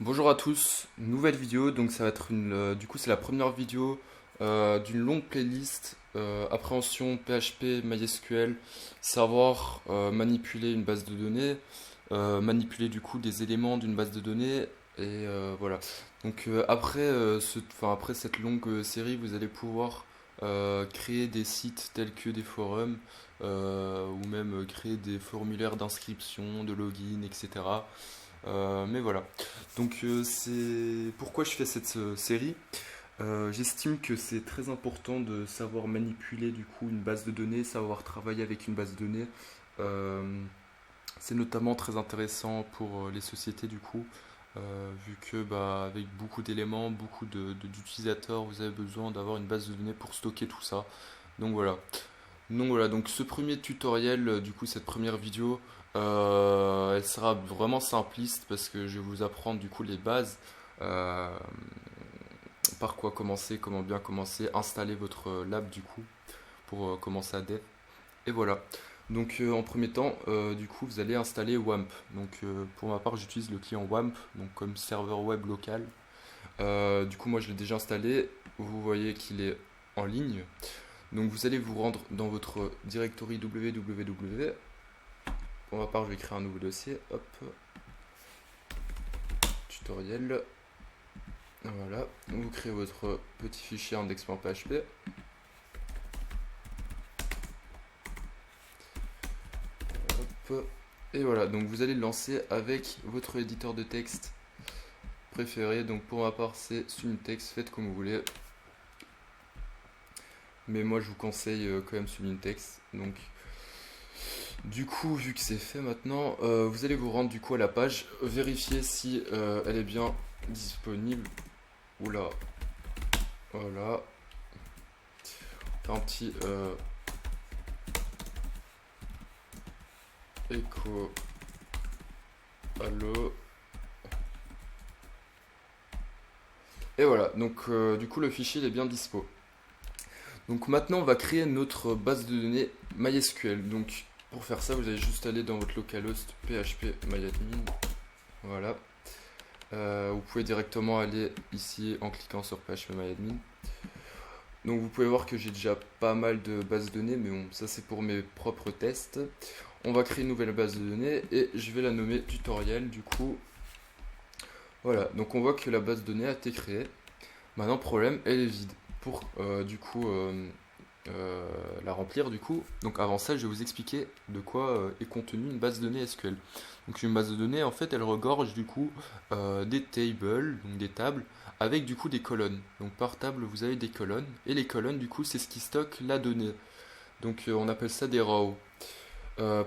Bonjour à tous, nouvelle vidéo, donc ça va être du coup c'est la première vidéo d'une longue playlist appréhension PHP, MySQL, savoir manipuler une base de données, manipuler du coup des éléments d'une base de données et voilà. Donc après cette longue série, vous allez pouvoir créer des sites tels que des forums ou même créer des formulaires d'inscription, de login, etc. Mais voilà. Donc c'est pourquoi je fais cette série. J'estime que c'est très important de savoir manipuler du coup une base de données, savoir travailler avec une base de données. Euh, c'est notamment très intéressant pour les sociétés du coup, vu que bah, avec beaucoup d'éléments, d'utilisateurs, vous avez besoin d'avoir une base de données pour stocker tout ça. Donc voilà. Donc ce premier tutoriel, du coup cette première vidéo, elle sera vraiment simpliste parce que je vais vous apprendre du coup les bases, euh, par quoi commencer, comment bien commencer, installer votre lab du coup pour commencer à dev. Et voilà. Donc en premier temps, du coup vous allez installer WAMP. Donc pour ma part j'utilise le client WAMP, donc comme serveur web local. Du coup moi je l'ai déjà installé, vous voyez qu'il est en ligne. Donc vous allez vous rendre dans votre directory www. Pour ma part, je vais créer un nouveau dossier. Hop, tutoriel. Voilà. Donc vous créez votre petit fichier index.php. Hop. Et voilà. Donc vous allez le lancer avec votre éditeur de texte préféré. Donc pour ma part, c'est Subtext. Faites comme vous voulez. Mais moi, je vous conseille quand même Subtext. Donc du coup, vu que c'est fait maintenant, vous allez vous rendre du coup à la page, vérifier si elle est bien disponible. Oula, voilà. Un petit echo allo. Et voilà, donc du coup le fichier il est bien dispo. Donc maintenant on va créer notre base de données MySQL. Donc pour faire ça, vous allez juste aller dans votre localhost php myadmin. Voilà. Vous pouvez directement aller ici en cliquant sur php myadmin. Donc vous pouvez voir que j'ai déjà pas mal de bases de données, mais bon, ça c'est pour mes propres tests. On va créer une nouvelle base de données et je vais la nommer tutoriel du coup. Voilà, donc on voit que la base de données a été créée. Maintenant, problème, elle est vide. Pour la remplir, du coup, donc avant ça, je vais vous expliquer de quoi est contenue une base de données SQL. Donc une base de données, en fait, elle regorge du coup des tables, donc des tables, avec du coup des colonnes. Donc par table, vous avez des colonnes, et les colonnes, du coup, c'est ce qui stocke la donnée. Donc on appelle ça des rows.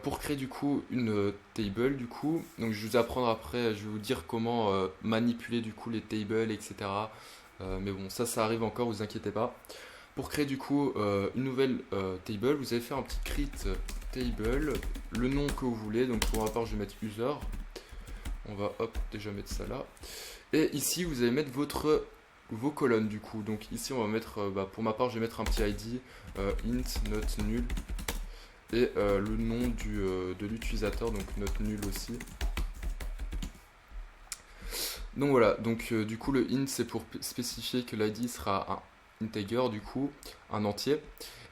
Pour créer du coup une table du coup, donc je vais vous apprendre après, je vais vous dire comment manipuler du coup les tables, etc. Mais bon, ça arrive encore, vous inquiétez pas. Pour créer du coup une nouvelle table, vous allez faire un petit create table, le nom que vous voulez. Donc pour ma part, je vais mettre user. On va hop déjà mettre ça là. Et ici, vous allez mettre vos colonnes du coup. Donc ici, on va mettre, pour ma part, je vais mettre un petit ID int not null et le nom de l'utilisateur, donc note nul aussi. Donc voilà, donc du coup le int c'est pour spécifier que l'id sera un integer du coup, un entier,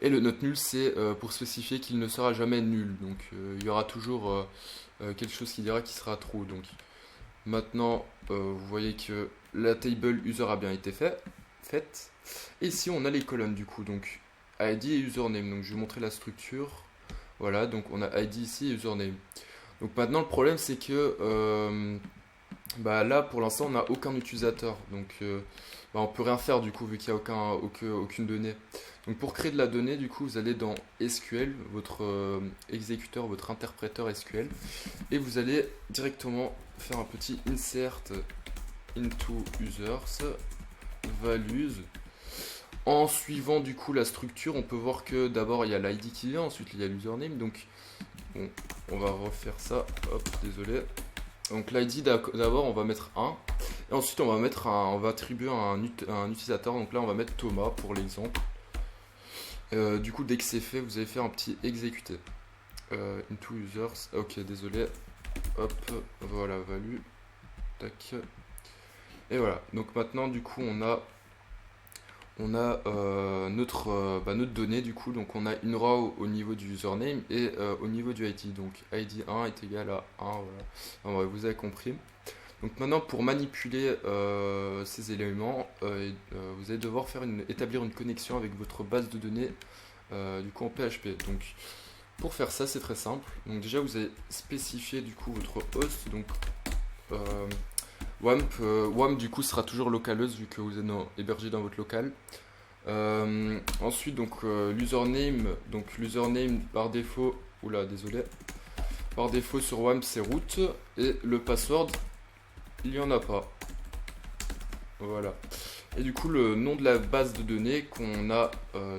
et le note nul c'est pour spécifier qu'il ne sera jamais nul, donc il y aura toujours quelque chose qui dira qu'il sera true. Donc maintenant vous voyez que la table user a bien été faite, et ici on a les colonnes du coup, donc id et username, donc je vais vous montrer la structure. Voilà, donc on a ID ici et username. Donc maintenant le problème c'est que bah là pour l'instant on n'a aucun utilisateur. Donc bah, on peut rien faire du coup vu qu'il n'y a aucune donnée. Donc pour créer de la donnée du coup vous allez dans SQL, votre exécuteur, votre interpréteur SQL. Et vous allez directement faire un petit insert into users values. En suivant du coup la structure, on peut voir que d'abord il y a l'ID qui vient, ensuite il y a l'username. Donc bon, on va refaire ça. Hop, désolé. Donc l'ID d'abord on va mettre 1. Et ensuite on va attribuer un utilisateur. Donc là on va mettre Thomas pour l'exemple. Du coup dès que c'est fait, vous allez faire un petit exécuter. Into users. Ok, désolé. Hop, voilà, value. Tac. Et voilà, donc maintenant du coup on a notre donnée du coup, donc on a une row au niveau du username et au niveau du ID, donc ID 1 est égal à 1, voilà. En vrai, vous avez compris. Donc maintenant pour manipuler ces éléments, vous allez devoir établir une connexion avec votre base de données du coup en PHP. Donc pour faire ça c'est très simple. Donc déjà vous allez spécifier du coup votre host, donc euh, WAMP du coup sera toujours localhost vu que vous êtes hébergé dans votre local. Ensuite donc l'username par défaut, oula désolé, par défaut sur WAMP c'est root et le password il n'y en a pas. Voilà. Et du coup le nom de la base de données qu'on a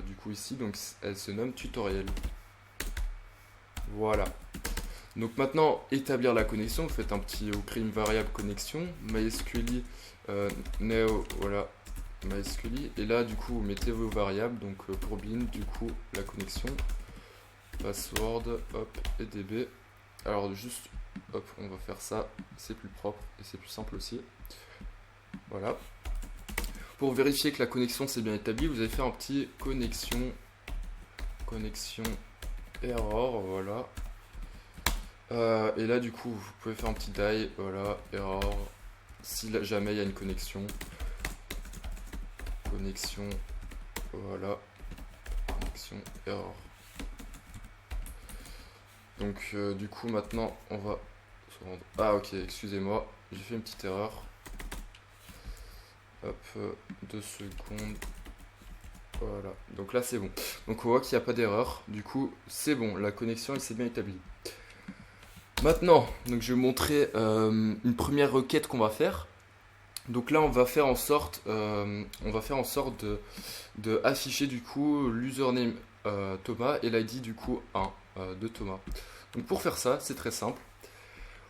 du coup ici, donc elle se nomme tutoriel. Voilà. Donc maintenant, établir la connexion, vous faites vous créez une variable connexion, MySQL neo, voilà, MySQL, et là du coup vous mettez vos variables, donc pour bin, du coup la connexion, password, hop, et db. Alors juste, hop, on va faire ça, c'est plus propre et c'est plus simple aussi. Voilà. Pour vérifier que la connexion s'est bien établie, vous allez faire un petit connexion error, voilà. Et là du coup vous pouvez faire un petit die, voilà, error, si jamais il y a une connexion, voilà, connexion error. Donc du coup maintenant on va se rendre, ah ok, excusez-moi, j'ai fait une petite erreur, hop, 2 secondes, voilà, donc là c'est bon, donc on voit qu'il n'y a pas d'erreur, du coup c'est bon, la connexion elle s'est bien établie. Maintenant, donc je vais vous montrer une première requête qu'on va faire. Donc là, on va faire en sorte de afficher du coup l'username Thomas et l'ID du coup 1 de Thomas. Donc pour faire ça, c'est très simple.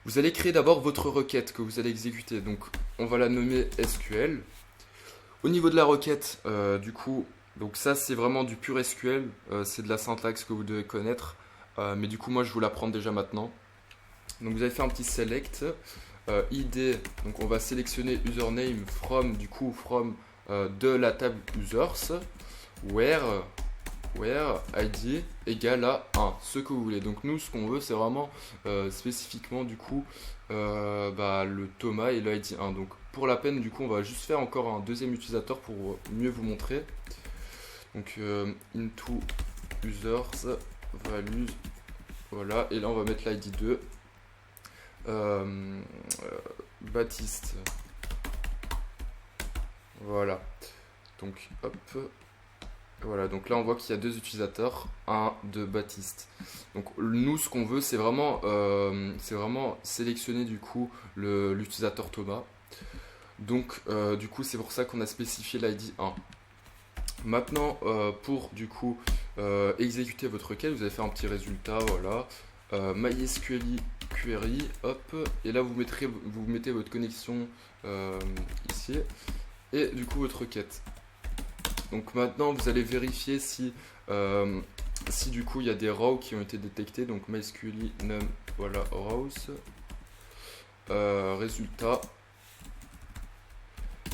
Vous allez créer d'abord votre requête que vous allez exécuter. Donc on va la nommer SQL. Au niveau de la requête, du coup, donc ça c'est vraiment du pur SQL. C'est de la syntaxe que vous devez connaître. Mais du coup, moi je vous l'apprends déjà maintenant. Donc vous allez faire un petit select, id, donc on va sélectionner username from de la table users, where id égale à 1, ce que vous voulez. Donc nous ce qu'on veut c'est vraiment spécifiquement du coup le Thomas et le id 1. Donc pour la peine du coup on va juste faire encore un deuxième utilisateur pour mieux vous montrer. Donc into users values, voilà, et là on va mettre l'id 2. Baptiste, voilà, donc hop, voilà, donc là on voit qu'il y a 2 utilisateurs, un de Baptiste. Donc nous ce qu'on veut c'est vraiment sélectionner du coup l'utilisateur Thomas. Donc du coup c'est pour ça qu'on a spécifié l'ID 1. Maintenant pour du coup exécuter votre requête, vous allez faire un petit résultat, voilà, MySQL query, hop, et là vous mettez votre connexion ici, et du coup votre requête. Donc maintenant vous allez vérifier si du coup il y a des rows qui ont été détectés, donc MySQL num, voilà, rows, résultat,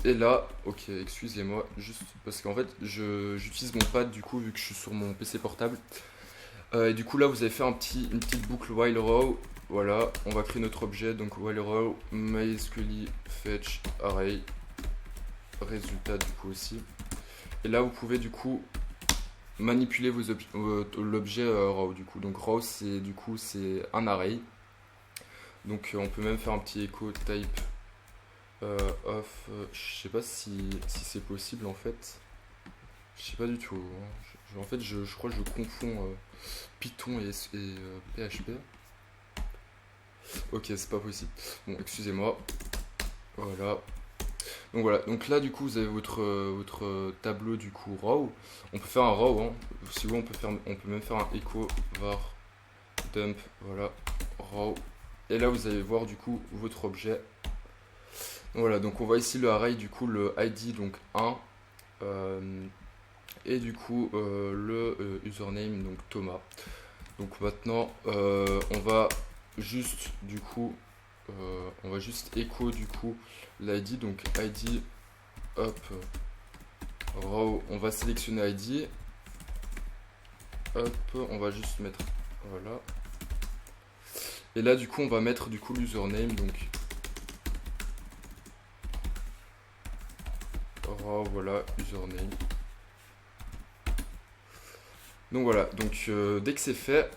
et là, ok, excusez-moi, juste parce qu'en fait j'utilise mon pad du coup vu que je suis sur mon PC portable. Et du coup là vous allez faire une petite boucle while row. Voilà, on va créer notre objet, donc while row, MySQL fetch array, résultat du coup aussi. Et là vous pouvez du coup manipuler l'objet row du coup. Donc row c'est du coup c'est un array. Donc on peut même faire un petit echo type of, je sais pas si c'est possible en fait. Je sais pas du tout. Hein. En fait je crois que je confonds Python et PHP. Ok, c'est pas possible. Bon, excusez-moi. Voilà. Donc voilà. Donc là, du coup, vous avez votre tableau du coup row. On peut faire un row. Hein. Si vous voulez, on peut même faire un echo var dump. Voilà. Row. Et là, vous allez voir du coup votre objet. Donc voilà. Donc on voit ici le array du coup le ID donc 1 et du coup le username donc Thomas. Donc maintenant, on va juste du coup on va juste écho du coup l'ID, donc ID, hop, row, on va sélectionner ID, hop, on va juste mettre, voilà. Et là du coup on va mettre du coup l'username, donc row, voilà, username. Donc voilà, donc dès que c'est fait,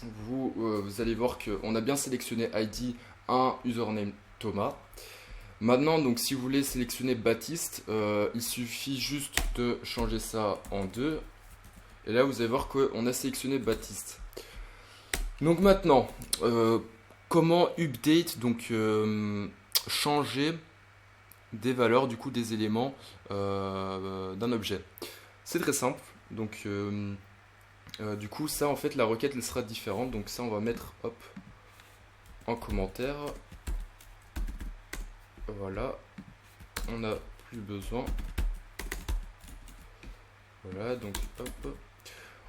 vous allez voir qu'on a bien sélectionné ID, un username Thomas. Maintenant, donc si vous voulez sélectionner Baptiste, il suffit juste de changer ça en 2. Et là, vous allez voir qu'on a sélectionné Baptiste. Donc maintenant, comment update, donc changer des valeurs, du coup des éléments d'un objet. C'est très simple. Donc du coup ça en fait la requête elle sera différente. Donc ça on va mettre hop en commentaire. Voilà. On n'a plus besoin. Voilà, donc hop.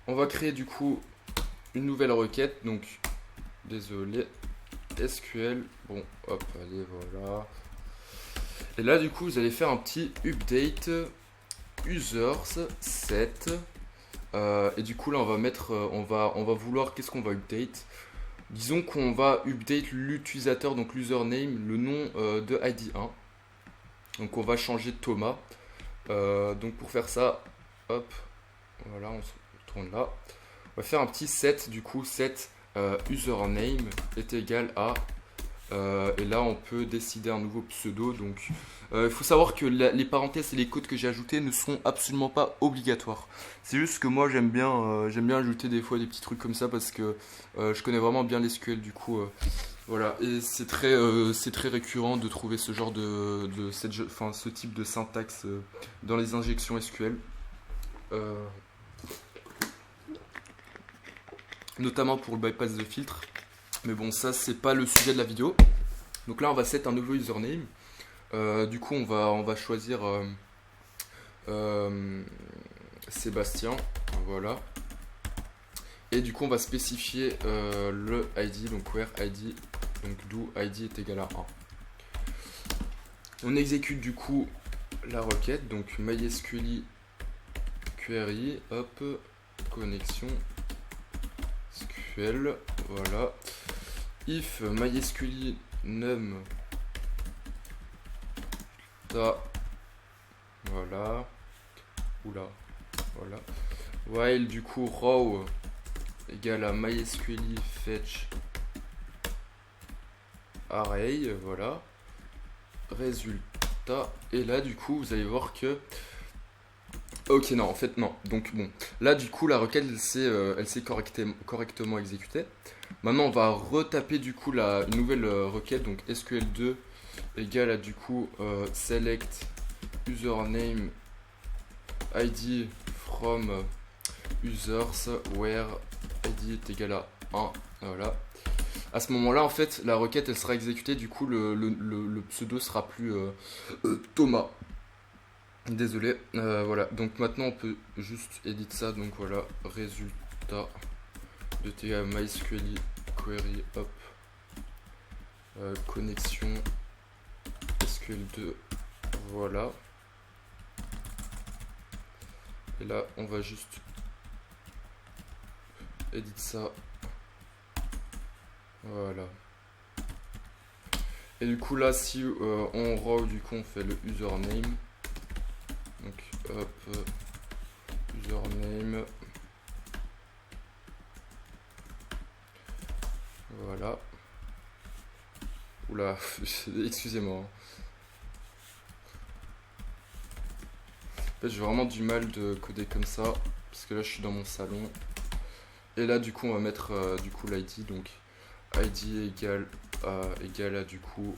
On va créer du coup une nouvelle requête. Donc désolé. SQL. Bon hop, allez voilà. Et là du coup vous allez faire un petit update users set. Et du coup là on va mettre, on va vouloir, qu'est-ce qu'on va update? Disons qu'on va update l'utilisateur, donc l'username, le nom de ID1. Donc on va changer Thomas. Donc pour faire ça, hop, voilà, on se tourne là. On va faire un petit set, du coup set username est égal à et là on peut décider un nouveau pseudo. Donc il faut savoir que les parenthèses et les codes que j'ai ajoutés ne sont absolument pas obligatoires. C'est juste que moi j'aime bien ajouter des fois des petits trucs comme ça parce que je connais vraiment bien l'SQL du coup. Voilà, et c'est très récurrent de trouver ce genre ce type de syntaxe dans les injections SQL. Notamment pour le bypass de filtre. Mais bon, ça c'est pas le sujet de la vidéo. Donc là on va set un nouveau username. Du coup on va choisir Sébastien. Voilà. Et du coup on va spécifier le ID, donc where ID, donc do ID est égal à 1. On exécute du coup la requête, donc MySQL query, hop, connexion SQL, voilà. If MySQL num ta, voilà, oula, voilà. While du coup row égale à MySQL fetch array, voilà. Résultat, et là du coup vous allez voir que ok, non, en fait non. Donc bon, là du coup la requête elle s'est correctement exécutée. Maintenant on va retaper du coup une nouvelle requête, donc SQL2 égale à du coup select username ID from users where ID est égal à 1. Voilà. À ce moment là en fait la requête elle sera exécutée, du coup le pseudo sera plus Thomas. Désolé, voilà, donc maintenant on peut juste edit ça, donc voilà, résultat de TA MySQL query, hop, connexion SQL2, voilà. Et là on va juste edit ça, voilà. Et du coup là si on row, du coup on fait le username. Donc hop, username, voilà. Oula, excusez-moi. En fait j'ai vraiment du mal de coder comme ça, parce que là je suis dans mon salon. Et là du coup on va mettre du coup l'ID, donc ID égale à du coup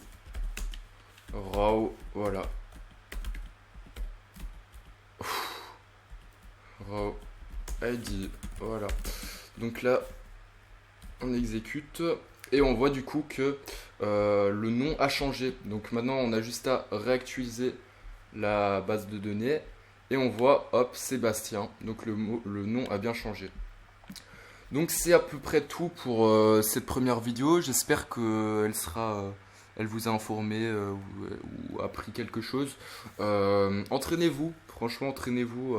row, voilà. Row ID, voilà. Donc là on exécute et on voit du coup que le nom a changé. Donc maintenant on a juste à réactualiser la base de données et on voit hop Sébastien, donc le nom a bien changé. Donc c'est à peu près tout pour cette première vidéo. J'espère que elle vous a informé ou appris quelque chose. Entraînez-vous, franchement, entraînez-vous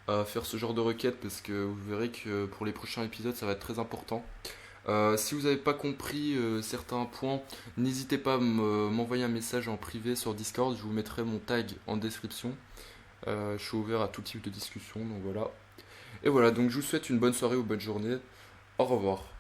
à faire ce genre de requêtes parce que vous verrez que pour les prochains épisodes, ça va être très important. Si vous n'avez pas compris certains points, n'hésitez pas à m'envoyer un message en privé sur Discord. Je vous mettrai mon tag en description. Je suis ouvert à tout type de discussion, donc voilà. Et voilà, donc je vous souhaite une bonne soirée ou bonne journée. Au revoir.